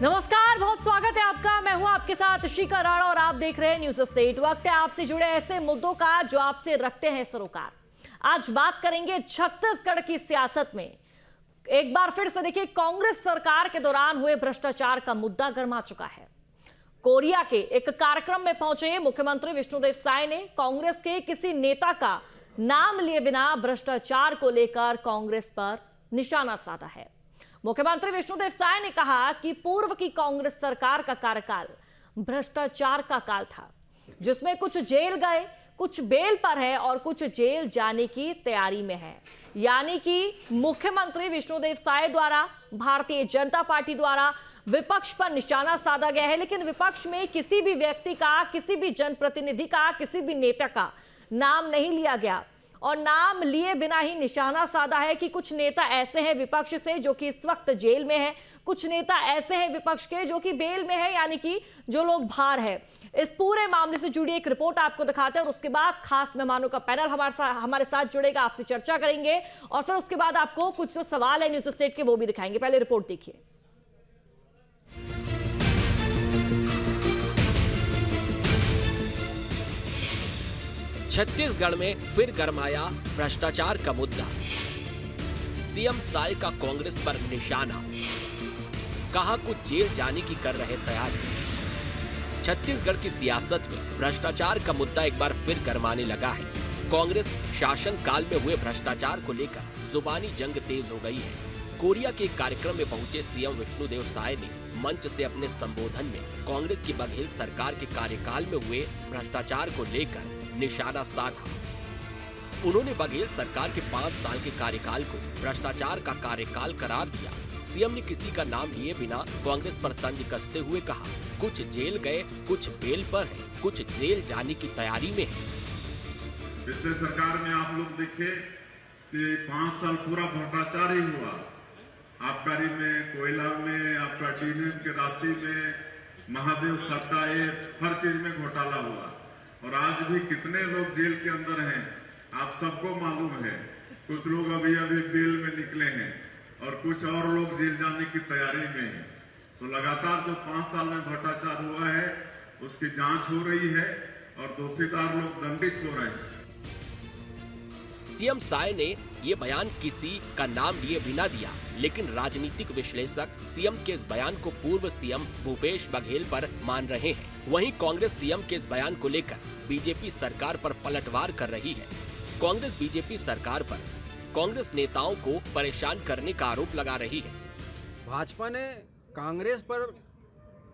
नमस्कार, बहुत स्वागत है आपका। मैं हूं आपके साथ शिखा राणा और आप देख रहे हैं न्यूज स्टेट। वक्त है आपसे जुड़े ऐसे मुद्दों का जो आपसे रखते हैं सरोकार। आज बात करेंगे छत्तीसगढ़ की सियासत में एक बार फिर से देखिए कांग्रेस सरकार के दौरान हुए भ्रष्टाचार का मुद्दा गर्मा चुका है। कोरिया के एक कार्यक्रम में पहुंचे मुख्यमंत्री विष्णुदेव साय ने कांग्रेस के किसी नेता का नाम लिए बिना भ्रष्टाचार को लेकर कांग्रेस पर निशाना साधा है। मुख्यमंत्री विष्णुदेव साय ने कहा कि पूर्व की कांग्रेस सरकार का कार्यकाल भ्रष्टाचार का काल था, जिसमें कुछ जेल गए, कुछ बेल पर है और कुछ जेल जाने की तैयारी में है। यानी कि मुख्यमंत्री विष्णुदेव साय द्वारा भारतीय जनता पार्टी द्वारा विपक्ष पर निशाना साधा गया है, लेकिन विपक्ष में किसी भी व्यक्ति का, किसी भी जनप्रतिनिधि का, किसी भी नेता का नाम नहीं लिया गया और नाम लिए बिना ही निशाना साधा है कि कुछ नेता ऐसे हैं विपक्ष से जो कि इस वक्त जेल में है, कुछ नेता ऐसे हैं विपक्ष के जो कि बेल में है, यानी कि जो लोग बाहर है। इस पूरे मामले से जुड़ी एक रिपोर्ट आपको दिखाते हैं और उसके बाद खास मेहमानों का पैनल हमारे साथ जुड़ेगा, आपसे चर्चा करेंगे और फिर उसके बाद आपको कुछ जो सवाल है न्यूज स्टेट के वो भी दिखाएंगे। पहले रिपोर्ट देखिए। छत्तीसगढ़ में फिर गरमाया भ्रष्टाचार का मुद्दा। सीएम साय का कांग्रेस पर निशाना, कहा कुछ जेल जाने की कर रहे तैयारी। छत्तीसगढ़ की सियासत में भ्रष्टाचार का मुद्दा एक बार फिर गरमाने लगा है। कांग्रेस शासन काल में हुए भ्रष्टाचार को लेकर जुबानी जंग तेज हो गई है। कोरिया के कार्यक्रम में पहुंचे सीएम विष्णुदेव साय ने मंच से अपने संबोधन में कांग्रेस की बघेल सरकार के कार्यकाल में हुए भ्रष्टाचार को लेकर निशाना साधा। उन्होंने बघेल सरकार के 5 साल के कार्यकाल को भ्रष्टाचार का कार्यकाल करार दिया। सीएम ने किसी का नाम लिए बिना कांग्रेस पर तंज कसते हुए कहा, कुछ जेल गए, कुछ बेल पर है, कुछ जेल जाने की तैयारी में है। पिछले सरकार में आप लोग देखे कि 5 साल पूरा भ्रष्टाचार ही हुआ। आबकारी में, कोयला में, आपका डीएम की राशि में, महादेव सट्टा, हर चीज में घोटाला हुआ और आज भी कितने लोग जेल के अंदर हैं आप सबको मालूम है। कुछ लोग अभी बेल में निकले हैं और कुछ और लोग जेल जाने की तैयारी में हैं। तो लगातार जो 5 साल में भ्रष्टाचार हुआ है उसकी जांच हो रही है और दोषीदार लोग दंडित हो रहे हैं। सीएम साय ने ये बयान किसी का नाम लिए बिना दिया, लेकिन राजनीतिक विश्लेषक सीएम के इस बयान को पूर्व सीएम भूपेश बघेल पर मान रहे हैं। वहीं कांग्रेस सीएम के इस बयान को लेकर बीजेपी सरकार पर पलटवार कर रही है। कांग्रेस बीजेपी सरकार पर कांग्रेस नेताओं को परेशान करने का आरोप लगा रही है। भाजपा ने कांग्रेस पर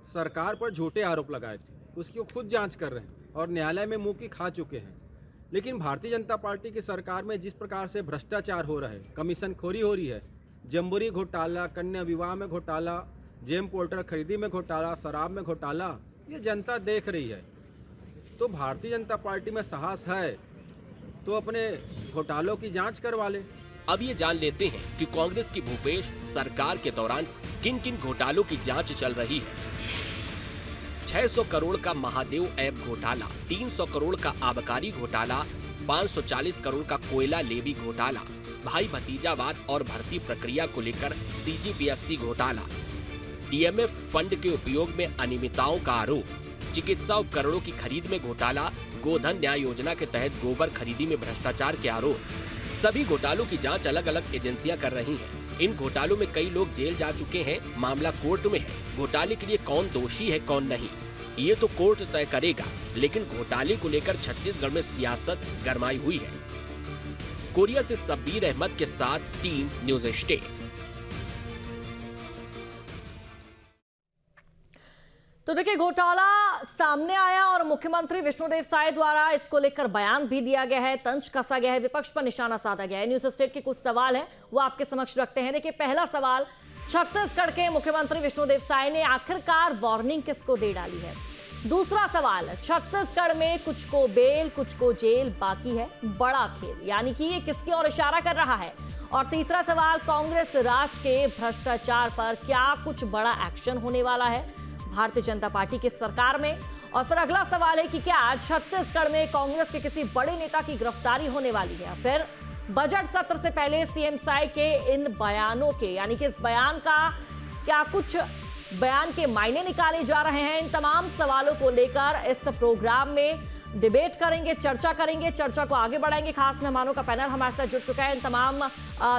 सरकार पर झूठे आरोप लगाए थे, उसकी खुद जांच कर रहे हैं और न्यायालय में मुंह की खा चुके हैं। लेकिन भारतीय जनता पार्टी की सरकार में जिस प्रकार से भ्रष्टाचार हो रहा है, कमीशन खोरी हो रही है, जम्बूरी घोटाला, कन्या विवाह में घोटाला, जेम पोर्टर खरीदी में घोटाला, शराब में घोटाला, ये जनता देख रही है। तो भारतीय जनता पार्टी में साहस है तो अपने घोटालों की जांच करवा ले। अब ये जान लेते हैं कि कांग्रेस की भूपेश सरकार के दौरान किन किन घोटालों की जांच चल रही है। 600 करोड़ का महादेव ऐप घोटाला, 300 करोड़ का आबकारी घोटाला, 540 करोड़ का कोयला लेवी घोटाला, भाई भतीजावाद और भर्ती प्रक्रिया को लेकर सीजीपीएससी घोटाला, डीएमएफ फंड के उपयोग में अनियमितताओं का आरोप, चिकित्सा उपकरणों की खरीद में घोटाला, गोधन न्याय योजना के तहत गोबर खरीदी में भ्रष्टाचार के आरोप। सभी घोटालों की जांच अलग अलग एजेंसियां कर रही हैं। इन घोटालों में कई लोग जेल जा चुके हैं, मामला कोर्ट में है। घोटाले के लिए कौन दोषी है कौन नहीं, ये तो कोर्ट तय करेगा, लेकिन घोटाले को लेकर छत्तीसगढ़ में सियासत गरमाई हुई है। कोरिया से शब्बीर अहमद के साथ टीम न्यूज स्टेट। तो देखिए, घोटाला सामने आया और मुख्यमंत्री विष्णुदेव साय द्वारा इसको लेकर बयान भी दिया गया है, तंज कसा गया है, विपक्ष पर निशाना साधा गया है। न्यूज स्टेट के कुछ सवाल हैं वो आपके समक्ष रखते हैं। देखिए, पहला सवाल, छत्तीसगढ़ के मुख्यमंत्री विष्णुदेव साय ने आखिरकार वार्निंग किसको दे डाली है? दूसरा सवाल, छत्तीसगढ़ में कुछ को बेल, कुछ को जेल बाकी है, बड़ा खेल, यानी कि ये किसकी ओर इशारा कर रहा है? और तीसरा सवाल, कांग्रेस राज के भ्रष्टाचार पर क्या कुछ बड़ा एक्शन होने वाला है भारतीय जनता पार्टी की सरकार में? और फिर अगला सवाल है कि क्या छत्तीसगढ़ में कांग्रेस के किसी बड़े नेता की गिरफ्तारी होने वाली है? फिर बजट सत्र से पहले सीएम साय के इन बयानों के, यानी कि इस बयान का क्या कुछ बयान के मायने निकाले जा रहे हैं? इन तमाम सवालों को लेकर इस प्रोग्राम में डिबेट करेंगे, चर्चा करेंगे, चर्चा को आगे बढ़ाएंगे। खास मेहमानों का पैनल हमारे साथ जुड़ चुका है। इन तमाम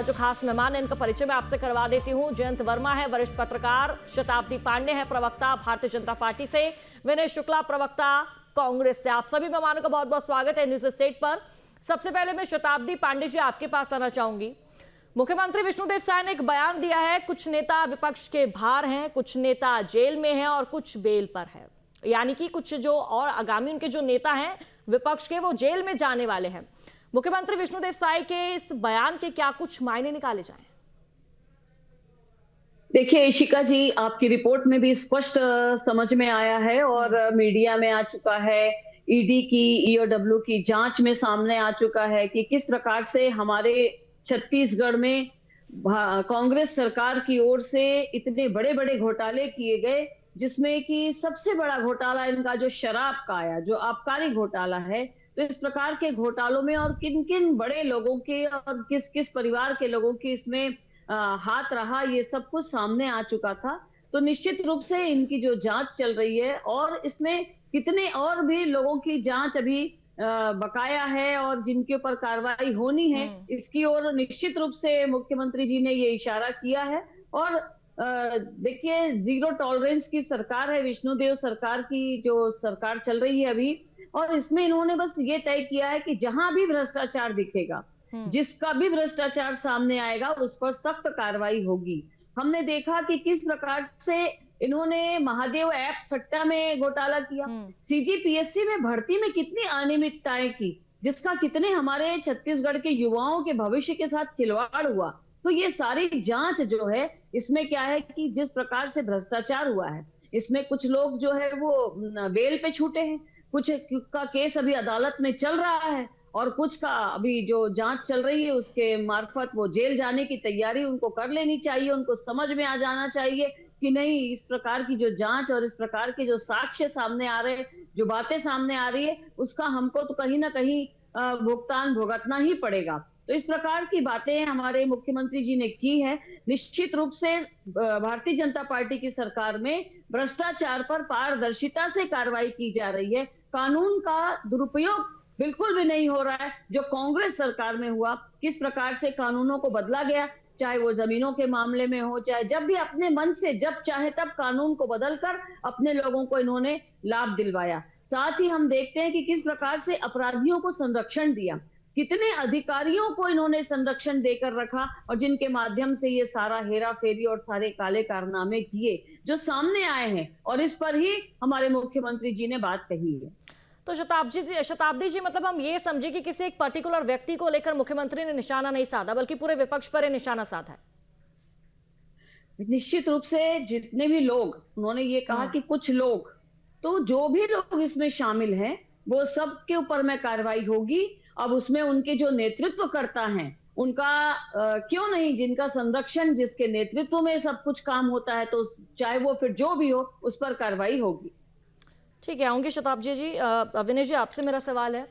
जो खास मेहमान हैं इनका परिचय मैं आपसे करवा देती हूँ। जयंत वर्मा है वरिष्ठ पत्रकार, शताब्दी पांडे है प्रवक्ता भारतीय जनता पार्टी से, विनय शुक्ला प्रवक्ता कांग्रेस से। आप सभी मेहमानों का बहुत बहुत स्वागत है न्यूज स्टेट पर। सबसे पहले मैं शताब्दी पांडे जी आपके पास आना चाहूंगी। मुख्यमंत्री विष्णुदेव साय ने एक बयान दिया है, कुछ नेता विपक्ष के बाहर हैं, कुछ नेता जेल में हैं और कुछ बेल पर है, यानी कि कुछ जो और आगामी उनके जो नेता हैं विपक्ष के वो जेल में जाने वाले हैं। मुख्यमंत्री विष्णुदेव साय के इस बयान के क्या कुछ मायने निकाले जाएं? देखिए इशिका जी, आपकी रिपोर्ट में भी स्पष्ट समझ में आया है और मीडिया में आ चुका है, ईडी की ईओडब्ल्यू की जांच में सामने आ चुका है कि किस प्रकार से हमारे छत्तीसगढ़ में कांग्रेस सरकार की ओर से इतने बड़े बड़े घोटाले किए गए, जिसमें कि सबसे बड़ा घोटाला इनका जो शराब का आया, जो आबकारी घोटाला है। तो इस प्रकार के घोटालों में और किन किन बड़े लोगों के और किस किस परिवार के लोगों की इसमें हाथ रहा, ये सब कुछ सामने आ चुका था। तो निश्चित रूप से इनकी जो जांच चल रही है और इसमें कितने और भी लोगों की जांच अभी बकाया है और जिनके ऊपर कार्रवाई होनी है, इसकी ओर निश्चित रूप से मुख्यमंत्री जी ने ये इशारा किया है। और देखिए, जीरो टॉलरेंस की सरकार है, विष्णुदेव सरकार की जो सरकार चल रही है अभी, और इसमें इन्होंने बस ये तय किया है कि जहां भी भ्रष्टाचार दिखेगा, जिसका भी भ्रष्टाचार सामने आएगा उस पर सख्त कार्रवाई होगी। हमने देखा कि किस प्रकार से इन्होंने महादेव ऐप सट्टा में घोटाला किया, सीजीपीएससी में भर्ती में कितनी अनियमितताएं की, जिसका कितने हमारे छत्तीसगढ़ के युवाओं के भविष्य के साथ खिलवाड़ हुआ। तो ये सारी जांच जो है, इसमें क्या है कि जिस प्रकार से भ्रष्टाचार हुआ है, इसमें कुछ लोग जो है वो बेल पे छूटे हैं, कुछ का केस अभी अदालत में चल रहा है और कुछ का अभी जो जांच चल रही है उसके मार्फत वो जेल जाने की तैयारी उनको कर लेनी चाहिए। उनको समझ में आ जाना चाहिए कि नहीं, इस प्रकार की जो जांच और इस प्रकार के जो साक्ष्य सामने आ रहे, जो बातें सामने आ रही है, उसका हमको तो कहीं ना कहीं भुगतान भुगतना ही पड़ेगा। तो इस प्रकार की बातें हमारे मुख्यमंत्री जी ने की है। निश्चित रूप से भारतीय जनता पार्टी की सरकार में भ्रष्टाचार पर पारदर्शिता से कार्रवाई की जा रही है। कानून का दुरुपयोग बिल्कुल भी नहीं हो रहा है, जो कांग्रेस सरकार में हुआ। किस प्रकार से कानूनों को बदला गया, चाहे वो जमीनों के मामले में हो, चाहे जब भी अपने मन से जब चाहे तब कानून को बदलकर अपने लोगों को इन्होंने लाभ दिलवाया। साथ ही हम देखते हैं कि किस प्रकार से अपराधियों को संरक्षण दिया, कितने अधिकारियों को इन्होंने संरक्षण देकर रखा और जिनके माध्यम से ये सारा हेरा फेरी और सारे काले कारनामे किए जो सामने आए हैं, और इस पर ही हमारे मुख्यमंत्री जी ने बात कही है। तो शताब्दी जी, मतलब हम ये समझे कि किसी एक पर्टिकुलर व्यक्ति को लेकर मुख्यमंत्री ने निशाना नहीं साधा, बल्कि पूरे विपक्ष पर निशाना साधा है। निश्चित रूप से जितने भी लोग, उन्होंने ये कहा कि कुछ लोग, तो जो भी लोग इसमें शामिल हैं वो सब के ऊपर में कार्रवाई होगी। अब उसमें उनके जो नेतृत्व करता है उनका क्यों नहीं, जिनका संरक्षण, जिसके नेतृत्व में सब कुछ काम होता है, तो चाहे वो फिर जो भी हो उस पर कार्रवाई होगी। ठीक है, आऊंगी शताब्दी जी। विनय जी, आपसे मेरा सवाल है,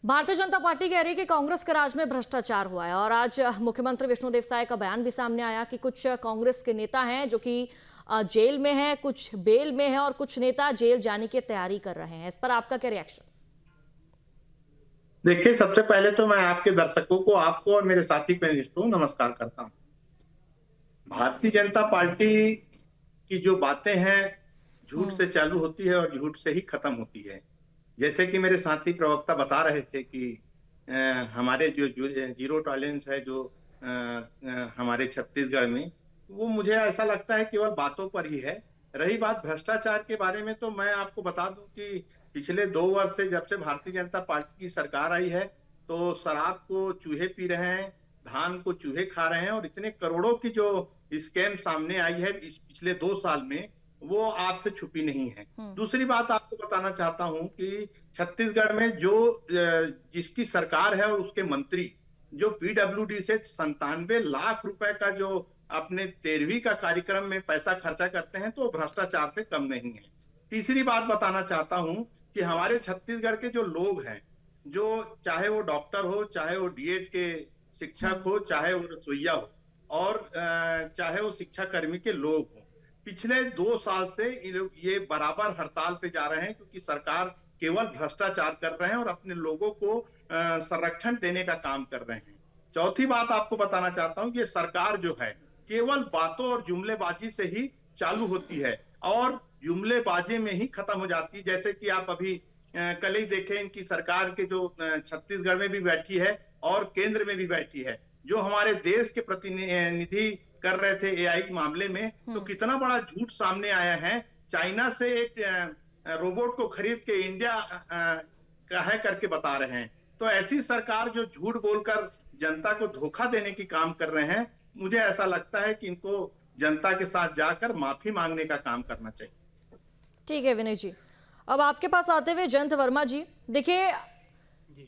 भारतीय जनता पार्टी कह रही है कि कांग्रेस के राज में भ्रष्टाचार हुआ है और आज मुख्यमंत्री विष्णुदेव साय का बयान भी सामने आया कि कुछ कांग्रेस के नेता हैं जो कि जेल में हैं, कुछ बेल में हैं और कुछ नेता जेल जाने की तैयारी कर रहे हैं। इस पर आपका क्या रिएक्शन? देखिए, सबसे पहले तो मैं आपके दर्शकों को, आपको और मेरे साथी पैनलिस्टों नमस्कार करता हूं। भारतीय जनता पार्टी की जो बातें हैं झूठ से चालू होती है और झूठ से ही खत्म होती है। जैसे कि मेरे साथी प्रवक्ता बता रहे थे कि हमारे जो जीरो टॉलरेंस है जो हमारे छत्तीसगढ़ में, वो मुझे ऐसा लगता है केवल बातों पर ही है। रही बात भ्रष्टाचार के बारे में, तो मैं आपको बता दूं कि पिछले 2 वर्ष से, जब से भारतीय जनता पार्टी की सरकार आई है, तो शराब को चूहे पी रहे हैं, धान को चूहे खा रहे हैं और इतने करोड़ों की जो स्कैम सामने आई है इस पिछले 2 साल में, वो आपसे छुपी नहीं है। दूसरी बात आपको बताना चाहता हूं कि छत्तीसगढ़ में जो जिसकी सरकार है और उसके मंत्री जो पीडब्ल्यूडी से 97 लाख रुपए का जो अपने 13वीं का कार्यक्रम में पैसा खर्चा करते हैं, तो भ्रष्टाचार से कम नहीं है। तीसरी बात बताना चाहता हूं कि हमारे छत्तीसगढ़ के जो लोग हैं, जो चाहे वो डॉक्टर हो, चाहे वो डीएड के शिक्षक हो, चाहे वो रसोईया हो और चाहे वो शिक्षा कर्मी के लोग हो, पिछले 2 साल से ये बराबर हड़ताल पे जा रहे हैं, क्योंकि सरकार केवल भ्रष्टाचार कर रहे हैं और अपने लोगों को संरक्षण देने का काम कर रहे हैं। चौथी बात आपको बताना चाहता हूं कि ये सरकार जो है केवल बातों और जुमलेबाजी से ही चालू होती है और जुमलेबाजी में ही खत्म हो जाती है। जैसे कि आप अभी कल ही देखें, इनकी सरकार के जो छत्तीसगढ़ में भी बैठी है और केंद्र में भी बैठी है, जो हमारे देश के प्रतिनिधि कर रहे थे एआई मामले में, तो कितना बड़ा झूठ सामने आया है। चाइना से एक रोबोट को खरीद के इंडिया का है करके बता रहे हैं। तो ऐसी सरकार जो झूठ बोलकर जनता को धोखा देने की काम कर रहे हैं, मुझे ऐसा लगता है कि इनको जनता के साथ जाकर माफी मांगने का काम करना चाहिए। ठीक है विनय जी, अब आपके पास आते हुए जयंत वर्मा जी, देखिए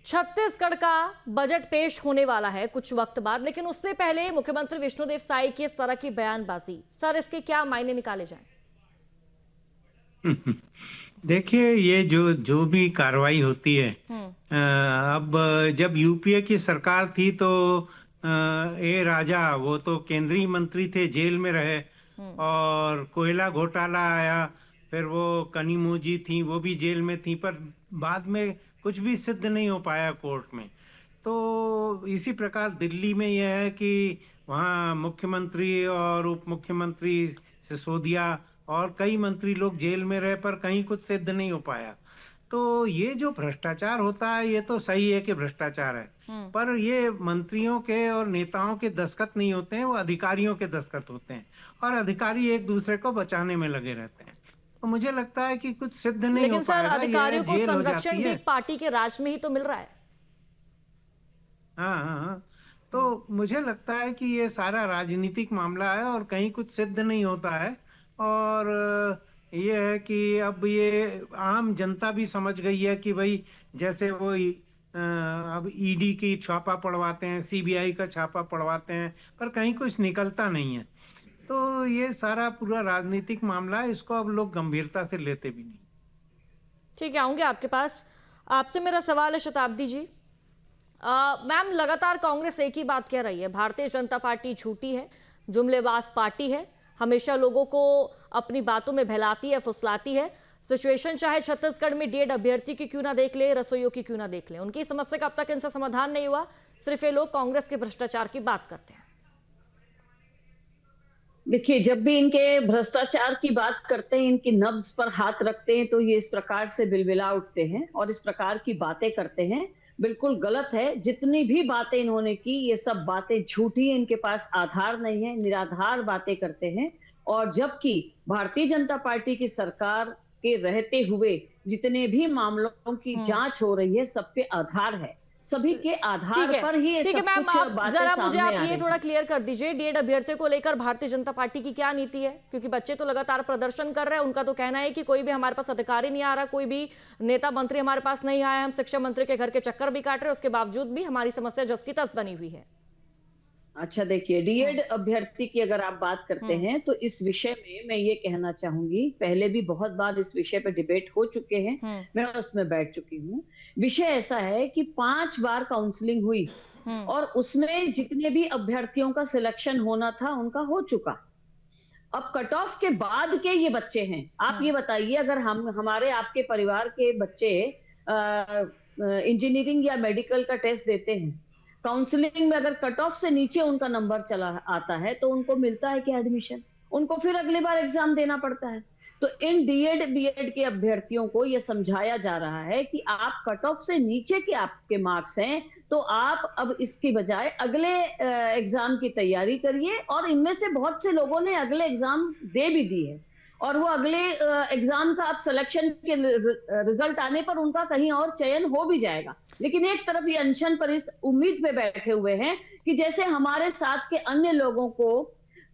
छत्तीसगढ़ का बजट पेश होने वाला है कुछ वक्त बाद, लेकिन उससे पहले मुख्यमंत्री विष्णुदेव साई की इस तरह की बयानबाजी, सर इसके क्या मायने निकाले जाएं? देखिए, ये जो भी कार्रवाई होती है, अब जब यूपीए की सरकार थी तो ए राजा, वो तो केंद्रीय मंत्री थे, जेल में रहे, और कोयला घोटाला आया, फिर वो कनिमोझी थी, वो भी जेल में थी, पर बाद में कुछ भी सिद्ध नहीं हो पाया कोर्ट में। तो इसी प्रकार दिल्ली में यह है कि वहाँ मुख्यमंत्री और उप मुख्यमंत्री सिसोदिया और कई मंत्री लोग जेल में रहे, पर कहीं कुछ सिद्ध नहीं हो पाया। तो ये जो भ्रष्टाचार होता है, ये तो सही है कि भ्रष्टाचार है, पर ये मंत्रियों के और नेताओं के दस्तखत नहीं होते हैं, वो अधिकारियों के दस्तखत होते हैं, और अधिकारी एक दूसरे को बचाने में लगे रहते हैं। तो मुझे लगता है कि कुछ सिद्ध नहीं हो पाएगा। लेकिन सर, अधिकारियों को संरक्षण भी पार्टी के राज में ही तो मिल रहा है। हाँ, तो मुझे लगता है कि ये सारा राजनीतिक मामला है और कहीं कुछ सिद्ध नहीं होता है। और ये है कि अब ये आम जनता भी समझ गई है कि भाई, जैसे वो अब ईडी की छापा पड़वाते हैं, सीबीआई का छापा पड़वाते हैं, पर कहीं कुछ निकलता नहीं है। तो ये सारा पूरा राजनीतिक मामला है, इसको अब लोग गंभीरता से लेते भी नहीं। ठीक है, आऊंगे आपके पास। आपसे मेरा सवाल है शताब्दी जी, मैम लगातार कांग्रेस एक ही बात कह रही है, भारतीय जनता पार्टी झूठी है, जुमलेबाज पार्टी है, हमेशा लोगों को अपनी बातों में बहलाती है, फुसलाती है। सिचुएशन चाहे छत्तीसगढ़ में डीएड अभ्यर्थी की क्यों ना देख ले, रसोइयों की क्यों ना देख ले, उनकी समस्या का अब तक इनसे समाधान नहीं हुआ। सिर्फ ये लोग कांग्रेस के भ्रष्टाचार की बात करते हैं। देखिए, जब भी इनके भ्रष्टाचार की बात करते हैं, इनकी नब्ज पर हाथ रखते हैं, तो ये इस प्रकार से बिलबिला उठते हैं और इस प्रकार की बातें करते हैं। बिल्कुल गलत है। जितनी भी बातें इन्होंने की, ये सब बातें झूठी हैं, इनके पास आधार नहीं है, निराधार बातें करते हैं। और जबकि भारतीय जनता पार्टी की सरकार के रहते हुए जितने भी मामलों की जांच हो रही है, सब पे आधार है, सभी के आधार पर ही ये सब कुछ बातें जरा मुझे आप सामने ये थोड़ा क्लियर कर दीजिए, डीएड अभ्यर्थियों को लेकर भारतीय जनता पार्टी की क्या नीति है? क्योंकि बच्चे तो लगातार प्रदर्शन कर रहे हैं, उनका तो कहना है कि कोई भी हमारे पास अधिकारी नहीं आ रहा, कोई भी नेता मंत्री हमारे पास नहीं आया, हम शिक्षा मंत्री के घर के चक्कर भी काट रहे हैं, उसके बावजूद भी हमारी समस्या जस की तस बनी हुई है। अच्छा, देखिए, डीएड अभ्यर्थी की अगर आप बात करते हैं तो इस विषय में मैं ये कहना चाहूंगी, पहले भी बहुत बार इस विषय पर डिबेट हो चुके हैं, मैं उसमें बैठ चुकी हूँ। विषय ऐसा है कि 5 बार काउंसलिंग हुई और उसमें जितने भी अभ्यर्थियों का सिलेक्शन होना था उनका हो चुका। अब कट ऑफ के बाद के ये बच्चे हैं, आप ये बताइए, अगर हमारे आपके परिवार के बच्चे इंजीनियरिंग या मेडिकल का टेस्ट देते हैं, काउंसलिंग में अगर कट ऑफ से नीचे उनका नंबर चला आता है तो उनको मिलता है क्या एडमिशन? उनको फिर अगली बार एग्जाम देना पड़ता है। तो इन डीएड बीएड के अभ्यर्थियों को यह समझाया जा रहा है कि आप कट ऑफ से नीचे के आपके मार्क्स हैं, तो आप अब इसकी बजाय अगले एग्जाम की तैयारी करिए। और इनमें से बहुत से लोगों ने अगले एग्जाम दे भी दी है और वो अगले एग्जाम का अब सिलेक्शन के रिजल्ट आने पर उनका कहीं और चयन हो भी जाएगा। लेकिन एक तरफ ये अनशन पर इस उम्मीद पे बैठे हुए हैं कि जैसे हमारे साथ के अन्य लोगों को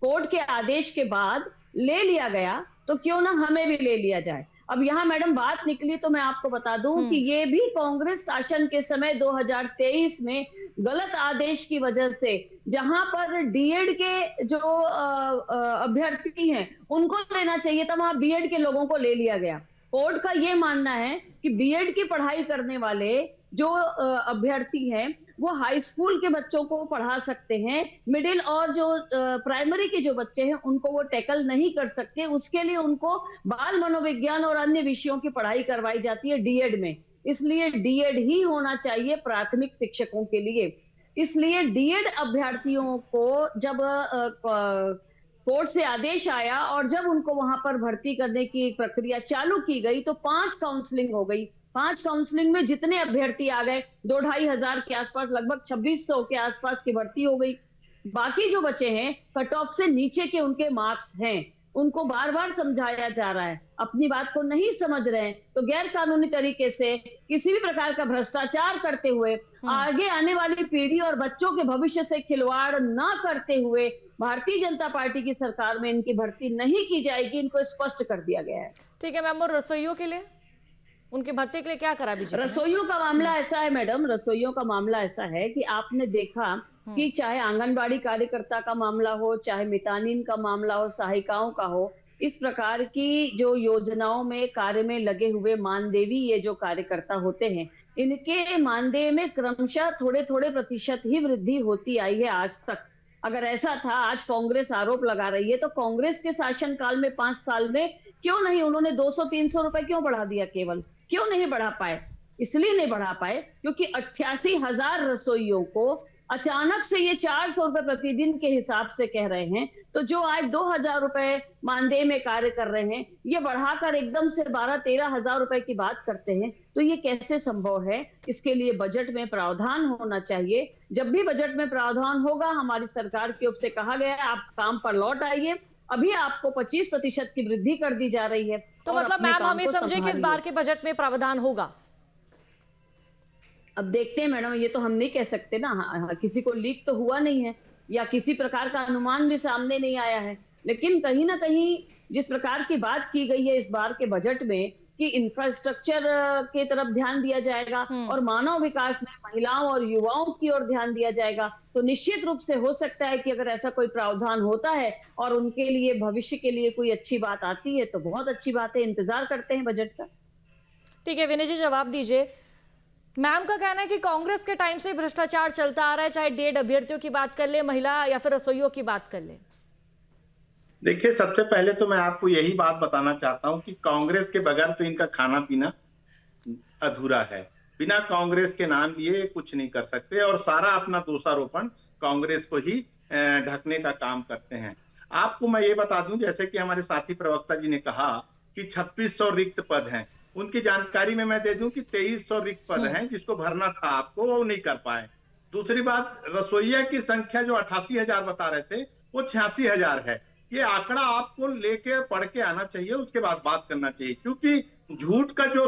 कोर्ट के आदेश के बाद ले लिया गया, तो क्यों ना हमें भी ले लिया जाए। अब यहाँ मैडम बात निकली तो मैं आपको बता दूं कि ये भी कांग्रेस शासन के समय 2023 में गलत आदेश की वजह से, जहां पर डीएड के जो अभ्यर्थी हैं उनको लेना चाहिए था, वहां बीएड के लोगों को ले लिया गया। कोर्ट का ये मानना है कि बीएड की पढ़ाई करने वाले जो अभ्यर्थी हैं वो हाई स्कूल के बच्चों को पढ़ा सकते हैं, मिडिल और जो प्राइमरी के जो बच्चे हैं उनको वो टैकल नहीं कर सकते। उसके लिए उनको बाल मनोविज्ञान और अन्य विषयों की पढ़ाई करवाई जाती है डीएड में। इसलिए डीएड ही होना चाहिए प्राथमिक शिक्षकों के लिए। इसलिए डीएड अभ्यर्थियों को जब कोर्ट से आदेश आया और जब उनको वहां पर भर्ती करने की प्रक्रिया चालू की गई तो 5 काउंसलिंग हो गई। 5 काउंसलिंग में जितने अभ्यर्थी आ गए 2-2.5 हजार के आसपास, लगभग 2600 के आसपास की भर्ती हो गई। बाकी जो बचे हैं कट ऑफ से नीचे के उनके मार्क्स हैं, उनको बार बार समझाया जा रहा है, अपनी बात को नहीं समझ रहे हैं, तो गैर कानूनी तरीके से किसी भी प्रकार का भ्रष्टाचार करते हुए, आगे आने वाली पीढ़ी और बच्चों के भविष्य से खिलवाड़ ना करते हुए भारतीय जनता पार्टी की सरकार में इनकी भर्ती नहीं की जाएगी, इनको स्पष्ट कर दिया गया है। ठीक है मैम, और रसोइयों के लिए, उनकी भर्ती के लिए क्या करा बीजेपी ने? रसोइयों का मामला ऐसा है मैडम, रसोइयों का मामला ऐसा है कि आपने देखा कि चाहे आंगनबाड़ी कार्यकर्ता का मामला हो, चाहे मितानिन का मामला हो, सहायिकाओं का हो, इस प्रकार की जो योजनाओं में कार्य में लगे हुए मानदेवी ये जो कार्यकर्ता होते हैं, इनके मानदेय में क्रमशः थोड़े थोड़े प्रतिशत ही वृद्धि होती आई है आज तक। अगर ऐसा था, आज कांग्रेस आरोप लगा रही है, तो कांग्रेस के शासनकाल में 5 साल में क्यों नहीं उन्होंने 200-300 रुपए क्यों बढ़ा दिया? केवल क्यों नहीं बढ़ा पाए? इसलिए नहीं बढ़ा पाए क्योंकि 88,000 रसोइयों को अचानक से ये 400 रुपए प्रतिदिन के हिसाब से कह रहे हैं, तो जो आज 2,000 रुपए मानदेय में कार्य कर रहे हैं, ये बढ़ाकर एकदम से 12-13 हजार रुपए की बात करते हैं, तो ये कैसे संभव है? इसके लिए बजट में प्रावधान होना चाहिए। जब भी बजट में प्रावधान होगा, हमारी सरकार की ओर से कहा गया है आप काम पर लौट आइए, अभी आपको 25% की वृद्धि कर दी जा रही है। तो मतलब मैम हम ये समझे कि इस बार के बजट में प्रावधान होगा? अब देखते हैं मैडम, ये तो हम नहीं कह सकते ना, किसी को लीक तो हुआ नहीं है या किसी प्रकार का अनुमान भी सामने नहीं आया है, लेकिन कहीं ना कहीं जिस प्रकार की बात की गई है इस बार के बजट में कि इंफ्रास्ट्रक्चर के तरफ ध्यान दिया जाएगा और मानव विकास में महिलाओं और युवाओं की ओर ध्यान दिया जाएगा, तो निश्चित रूप से हो सकता है कि अगर ऐसा कोई प्रावधान होता है और उनके लिए भविष्य के लिए कोई अच्छी बात आती है तो बहुत अच्छी बात है। इंतजार करते हैं बजट का। ठीक है विनय जी, जवाब दीजिए। मैम का कहना है कि कांग्रेस के टाइम से भ्रष्टाचार चलता आ रहा है, चाहे डीएड अभ्यर्थियों की बात कर ले, महिला या फिर रसोइयों की बात कर ले। देखिए, सबसे पहले तो मैं आपको यही बात बताना चाहता हूं कि कांग्रेस के बगैर तो इनका खाना पीना अधूरा है। बिना कांग्रेस के नाम लिए कुछ नहीं कर सकते और सारा अपना दोषारोपण कांग्रेस को ही ढकने का काम करते हैं। आपको मैं ये बता दूं, जैसे कि हमारे साथी प्रवक्ता जी ने कहा कि 2600 रिक्त पद हैं, उनकी जानकारी में मैं दे दूं कि 2300 रिक्त पद हैं जिसको भरना था आपको, वो नहीं कर पाए। दूसरी बात, रसोइया की संख्या जो 88,000 बता रहे थे वो 86,000 है। ये आंकड़ा आपको लेके पढ़ के आना चाहिए, उसके बाद बात करना चाहिए, क्योंकि झूठ का जो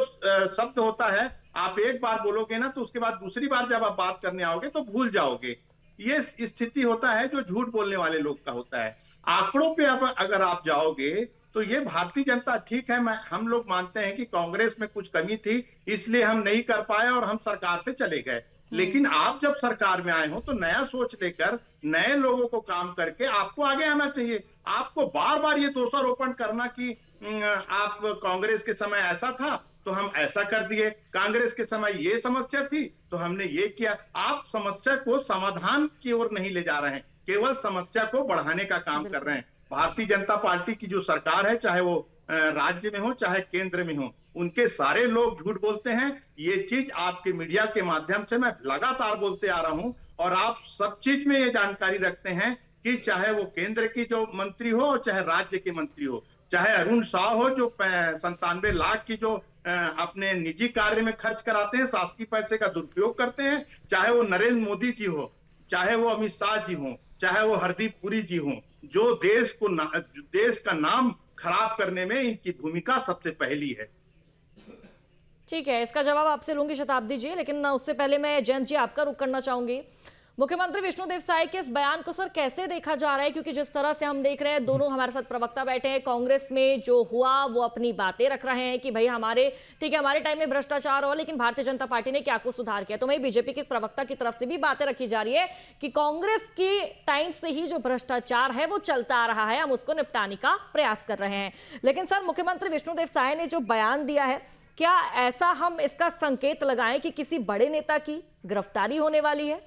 शब्द होता है आप एक बार बोलोगे ना तो उसके बाद दूसरी बार जब आप बात करने आओगे तो भूल जाओगे। ये स्थिति होता है जो झूठ बोलने वाले लोग का होता है। आंकड़ों पे अब अगर आप जाओगे तो ये भारतीय जनता, ठीक है, हम लोग मानते हैं कि कांग्रेस में कुछ कमी थी इसलिए हम नहीं कर पाए और हम सरकार से चले गए, लेकिन आप जब सरकार में आए हो तो नया सोच लेकर नए लोगों को काम करके आपको आगे आना चाहिए। आपको बार बार ये दोषारोपण करना कि आप कांग्रेस के समय ऐसा था तो हम ऐसा कर दिए, कांग्रेस के समय ये समस्या थी तो हमने ये किया। आप समस्या को समाधान की ओर नहीं ले जा रहे हैं, केवल समस्या को बढ़ाने का काम कर रहे हैं। भारतीय जनता पार्टी की जो सरकार है, चाहे वो राज्य में हो चाहे केंद्र में हो, उनके सारे लोग झूठ बोलते हैं। ये चीज आपके मीडिया के माध्यम से मैं लगातार बोलते आ रहा हूं और आप सब चीज में ये जानकारी रखते हैं कि चाहे वो केंद्र की जो मंत्री हो और चाहे राज्य के मंत्री हो, चाहे अरुण शाह हो जो 97 लाख की जो अपने निजी कार्य में खर्च कराते हैं, शासकीय पैसे का दुरुपयोग करते हैं, चाहे वो नरेंद्र मोदी जी हो, चाहे वो अमित शाह जी हो, चाहे वो हरदीप पुरी जी हो, जो देश का नाम खराब करने में इनकी भूमिका सबसे पहली है। ठीक है, इसका जवाब आपसे लूंगी शताब्दी जी, लेकिन उससे पहले मैं जयंत जी आपका रुख करना चाहूंगी। मुख्यमंत्री विष्णुदेव साय के इस बयान को सर कैसे देखा जा रहा है, क्योंकि जिस तरह से हम देख रहे हैं, दोनों हमारे साथ प्रवक्ता बैठे हैं, कांग्रेस में जो हुआ वो अपनी बातें रख रहे हैं कि भाई हमारे ठीक है हमारे टाइम में भ्रष्टाचार हो, लेकिन भारतीय जनता पार्टी ने क्या कुछ सुधार किया। तो वही बीजेपी के प्रवक्ता की तरफ से भी बातें रखी जा रही है कि कांग्रेस की टाइम से ही जो भ्रष्टाचार है वो चलता आ रहा है, हम उसको निपटाने का प्रयास कर रहे हैं। लेकिन सर मुख्यमंत्री विष्णुदेव साय ने जो बयान दिया है क्या ऐसा हम इसका संकेत लगाएं कि किसी बड़े नेता की गिरफ्तारी होने वाली है?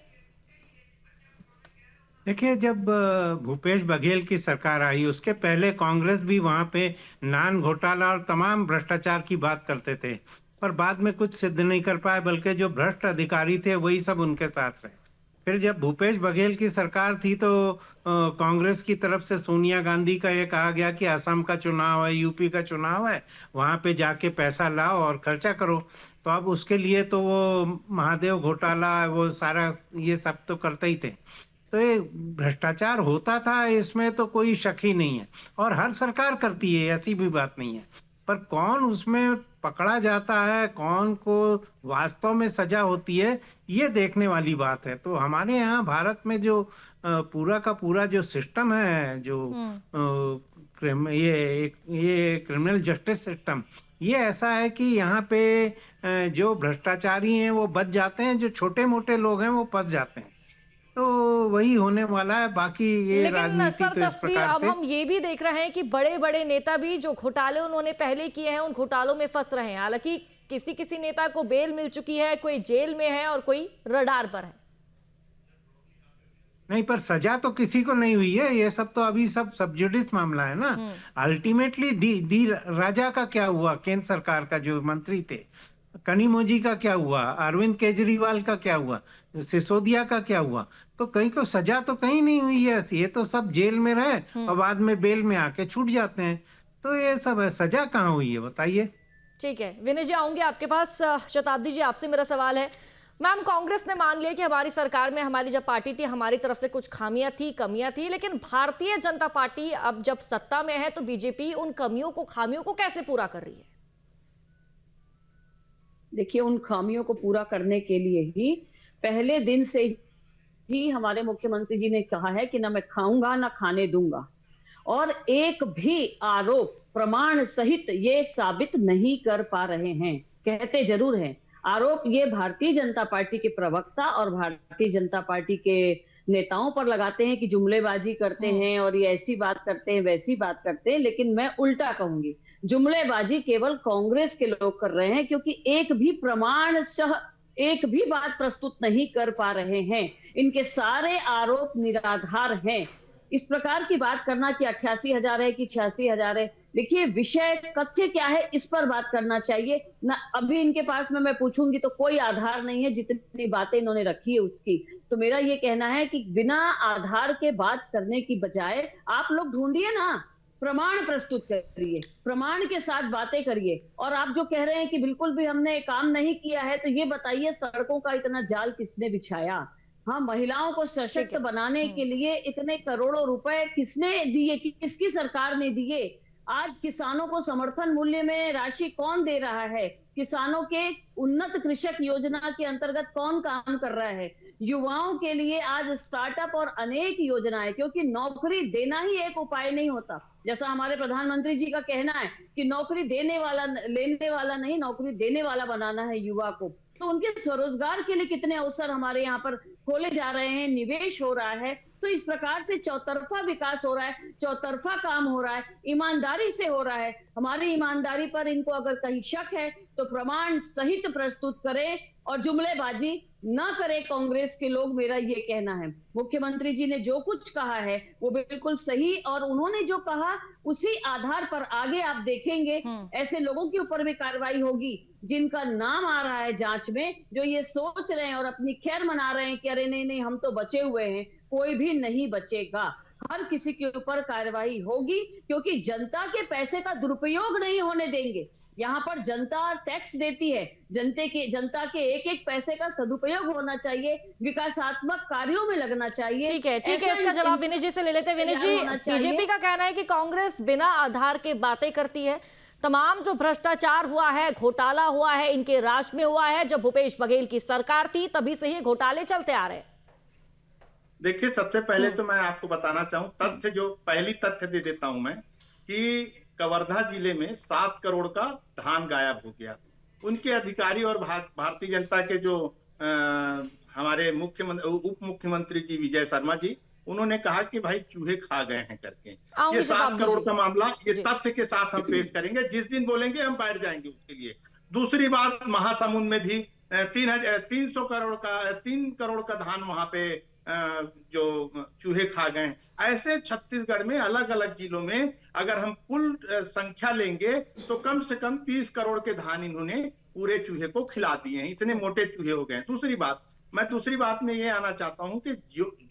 देखिए, जब भूपेश बघेल की सरकार आई उसके पहले कांग्रेस भी वहां पे नान घोटाला और तमाम भ्रष्टाचार की बात करते थे, पर बाद में कुछ सिद्ध नहीं कर पाए, बल्कि जो भ्रष्ट अधिकारी थे वही सब उनके साथ रहे। फिर जब भूपेश बघेल की सरकार थी तो कांग्रेस की तरफ से सोनिया गांधी का ये कहा गया कि असम का चुनाव है, यूपी का चुनाव है, वहां पे जाके पैसा लाओ और खर्चा करो। तो अब उसके लिए तो वो महादेव घोटाला वो सारा ये सब तो करते ही थे। तो ये भ्रष्टाचार होता था, इसमें तो कोई शक ही नहीं है, और हर सरकार करती है, ऐसी भी बात नहीं है। पर कौन उसमें पकड़ा जाता है, कौन को वास्तव में सजा होती है, ये देखने वाली बात है। तो हमारे यहाँ भारत में जो पूरा का पूरा जो सिस्टम है, जो ये क्रिमिनल जस्टिस सिस्टम, ये ऐसा है कि यहाँ पे जो भ्रष्टाचारी हैं वो बच जाते हैं, जो छोटे मोटे लोग हैं वो फंस जाते हैं। तो वही होने वाला है। बाकी ये लेकिन राजनीति सर, तो इस तस्वीर प्रकार अब से हम ये भी देख रहे हैं कि बड़े बड़े नेता भी जो घोटाले उन्होंने पहले किए हैं उन घोटालों में फंस रहे हैं। हालांकि किसी किसी नेता को बेल मिल चुकी है, कोई जेल में है और कोई रडार पर है। नहीं, पर सजा तो किसी को नहीं हुई है। ये सब तो अभी सब सबजुडिस मामला है ना। अल्टीमेटली डी राजा का क्या हुआ, केंद्र सरकार का जो मंत्री थे, कनिमोझी का क्या हुआ, अरविंद केजरीवाल का क्या हुआ, सिसोदिया का क्या हुआ, तो कहीं को सजा तो कहीं नहीं हुई है। ये तो सब जेल में रहे और बाद में बेल में आके छूट जाते हैं। तो ये सब है, सजा कहाँ हुई है बताइए। ठीक है विनय जी, आऊंगे आपके पास। शताब्दी जी, आपसे मेरा सवाल है, मैम, कांग्रेस ने मान लिया कि हमारी सरकार में, हमारी जब पार्टी थी, हमारी तरफ से कुछ खामियां थी, कमियां थी, लेकिन भारतीय जनता पार्टी अब जब सत्ता में है तो बीजेपी उन कमियों को, खामियों को कैसे पूरा कर रही है? देखिए, उन खामियों को पूरा करने के लिए ही पहले दिन से ही हमारे मुख्यमंत्री जी ने कहा है कि ना मैं खाऊंगा ना खाने दूंगा, और एक भी आरोप प्रमाण सहित ये साबित नहीं कर पा रहे हैं। कहते जरूर हैं, आरोप ये भारतीय जनता पार्टी के प्रवक्ता और भारतीय जनता पार्टी के नेताओं पर लगाते हैं कि जुमलेबाजी करते हैं और ये ऐसी बात करते हैं, वैसी बात करते हैं, लेकिन मैं उल्टा कहूंगी, जुमलेबाजी केवल कांग्रेस के लोग कर रहे हैं, क्योंकि एक भी प्रमाण सह एक भी बात प्रस्तुत नहीं कर पा रहे हैं। इनके सारे आरोप निराधार हैं। इस प्रकार की बात करना कि 88,000 है कि 86,000 है, देखिए विषय तथ्य क्या है इस पर बात करना चाहिए ना। अभी इनके पास में मैं पूछूंगी तो कोई आधार नहीं है, जितनी बातें इन्होंने रखी है उसकी। तो मेरा ये कहना है कि बिना आधार के बात करने की बजाय आप लोग ढूंढिए ना, प्रमाण प्रस्तुत करिए, प्रमाण के साथ बातें करिए। और आप जो कह रहे हैं कि बिल्कुल भी हमने काम नहीं किया है, तो ये बताइए सड़कों का इतना जाल किसने बिछाया? हाँ, महिलाओं को सशक्त बनाने के लिए इतने करोड़ों रुपए किसने दिए, किसकी सरकार ने दिए? आज किसानों को समर्थन मूल्य में राशि कौन दे रहा है? किसानों के उन्नत कृषक योजना के अंतर्गत कौन काम कर रहा है? युवाओं के लिए आज स्टार्टअप और अनेक योजनाएं, क्योंकि नौकरी देना ही एक उपाय नहीं होता। जैसा हमारे प्रधानमंत्री जी का कहना है कि नौकरी देने वाला लेने वाला नहीं, नौकरी देने वाला बनाना है युवा को। तो उनके स्वरोजगार के लिए कितने अवसर हमारे यहाँ पर खोले जा रहे हैं, निवेश हो रहा है। तो इस प्रकार से चौतरफा विकास हो रहा है, चौतरफा काम हो रहा है, ईमानदारी से हो रहा है। हमारी ईमानदारी पर इनको अगर कहीं शक है तो प्रमाण सहित प्रस्तुत करें और जुमलेबाजी ना करे कांग्रेस के लोग, मेरा ये कहना है। मुख्यमंत्री जी ने जो कुछ कहा है वो बिल्कुल सही, और उन्होंने जो कहा उसी आधार पर आगे आप देखेंगे ऐसे लोगों के ऊपर भी कार्रवाई होगी जिनका नाम आ रहा है जांच में, जो ये सोच रहे हैं और अपनी खैर मना रहे हैं कि अरे नहीं नहीं हम तो बचे हुए हैं। कोई भी नहीं बचेगा, हर किसी के ऊपर कार्रवाई होगी, क्योंकि जनता के पैसे का दुरुपयोग नहीं होने देंगे। यहाँ पर जनता टैक्स देती है, जनता के एक एक पैसे का सदुपयोग होना चाहिए, विकासात्मक कार्यों में लगना चाहिए। ठीक है, इसका जवाब विनय जी से ले लेते हैं। विनय जी, बीजेपी का कहना है कि कांग्रेस बिना आधार के बातें करती है। तमाम जो भ्रष्टाचार हुआ है, घोटाला हुआ है, इनके राज में हुआ है। जब भूपेश बघेल की सरकार थी तभी से ये घोटाले चलते आ रहे हैं। देखिए, सबसे पहले तो मैं आपको बताना चाहूं तथ्य, जो पहली तथ्य दे देता हूं मैं, कि कवर्धा जिले में 7 करोड़ का धान गायब हो गया। उनके अधिकारी और भारतीय जनता के जो हमारे उप मुख्यमंत्री जी विजय शर्मा जी, उन्होंने कहा कि भाई चूहे खा गए हैं करके। ये 7 करोड़ का मामला, ये तथ्य के साथ हम पेश करेंगे। जिस दिन बोलेंगे हम बैठ जाएंगे उसके लिए। दूसरी बात, महासमुंद में भी 3 करोड़ का धान वहां पे जो चूहे खा गए। ऐसे छत्तीसगढ़ में अलग अलग जिलों में अगर हम कुल संख्या लेंगे तो कम से कम 30 करोड़ के धान इन्होंने पूरे चूहे को खिला दिए हैं। इतने मोटे चूहे हो गए। दूसरी बात में ये आना चाहता हूं कि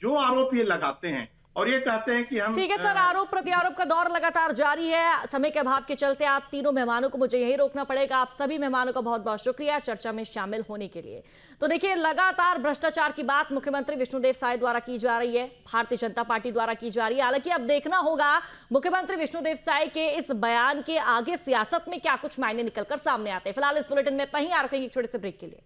जो आरोप ये लगाते हैं और ये कहते हैं कि हम ठीक है सर, आरोप प्रत्यारोप का दौर लगातार जारी है। समय के अभाव के चलते आप तीनों मेहमानों को मुझे यही रोकना पड़ेगा। आप सभी मेहमानों का बहुत बहुत शुक्रिया चर्चा में शामिल होने के लिए। तो देखिए, लगातार भ्रष्टाचार की बात मुख्यमंत्री विष्णुदेव साय द्वारा की जा रही है, भारतीय जनता पार्टी द्वारा की जा रही है। हालांकि अब देखना होगा मुख्यमंत्री विष्णुदेव साय के इस बयान के आगे सियासत में क्या कुछ मायने निकलकर सामने आते हैं। फिलहाल इस बुलेटिन में इतना ही। आ रखेंगे एक छोटे से ब्रेक के लिए।